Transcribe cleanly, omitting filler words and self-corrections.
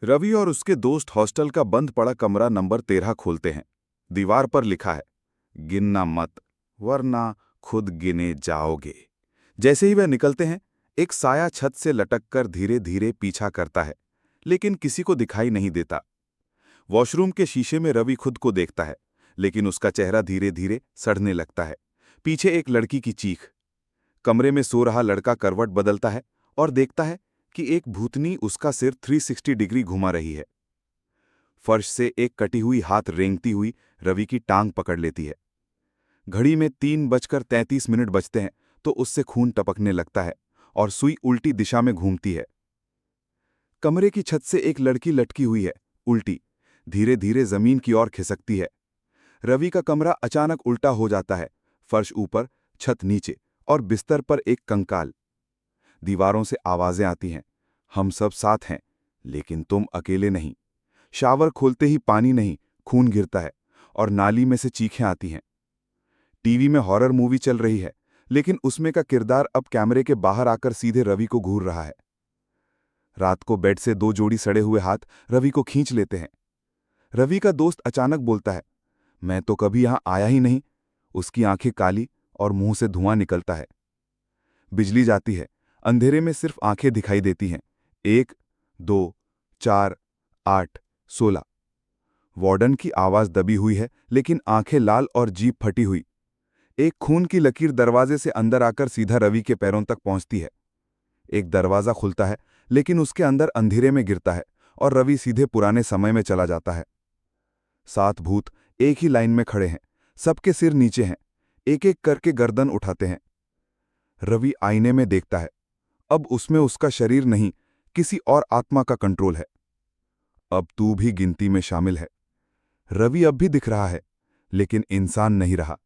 रवि और उसके दोस्त हॉस्टल का बंद पड़ा कमरा नंबर 13 खोलते हैं। दीवार पर लिखा है, गिनना मत, वरना खुद गिने जाओगे। जैसे ही वह निकलते हैं, एक साया छत से लटक कर धीरे धीरे पीछा करता है, लेकिन किसी को दिखाई नहीं देता। वॉशरूम के शीशे में रवि खुद को देखता है, लेकिन उसका चेहरा धीरे धीरे सड़ने लगता है। पीछे एक लड़की की चीख। कमरे में सो रहा लड़का करवट बदलता है और देखता है कि एक भूतनी उसका सिर 360 डिग्री घुमा रही है। फर्श से एक कटी हुई हाथ रेंगती हुई रवि की टांग पकड़ लेती है। घड़ी में 3:33 बजते हैं तो उससे खून टपकने लगता है और सुई उल्टी दिशा में घूमती है। कमरे की छत से एक लड़की लटकी हुई है, उल्टी, धीरे धीरे जमीन की ओर खिसकती है। रवि का कमरा अचानक उल्टा हो जाता है, फर्श ऊपर, छत नीचे और बिस्तर पर एक कंकाल। दीवारों से आवाजें आती हैं, हम सब साथ हैं, लेकिन तुम अकेले नहीं। शावर खोलते ही पानी नहीं, खून गिरता है और नाली में से चीखें आती हैं। टीवी में हॉरर मूवी चल रही है, लेकिन उसमें का किरदार अब कैमरे के बाहर आकर सीधे रवि को घूर रहा है। रात को बेड से दो जोड़ी सड़े हुए हाथ रवि को खींच लेते हैं। रवि का दोस्त अचानक बोलता है, मैं तो कभी यहां आया ही नहीं। उसकी आंखें काली और मुंह से धुआं निकलता है। बिजली जाती है, अंधेरे में सिर्फ आंखें दिखाई देती हैं। 1, 2, 4, 8, 16। वार्डन की आवाज दबी हुई है, लेकिन आंखें लाल और जीभ फटी हुई। एक खून की लकीर दरवाजे से अंदर आकर सीधा रवि के पैरों तक पहुंचती है। एक दरवाजा खुलता है, लेकिन उसके अंदर अंधेरे में गिरता है और रवि सीधे पुराने समय में चला जाता है। 7 भूत एक ही लाइन में खड़े हैं, सबके सिर नीचे हैं, एक एक करके गर्दन उठाते हैं। रवि आईने में देखता है, अब उसमें उसका शरीर नहीं, किसी और आत्मा का कंट्रोल है। अब तू भी गिनती में शामिल है। रवि अब भी दिख रहा है, लेकिन इंसान नहीं रहा।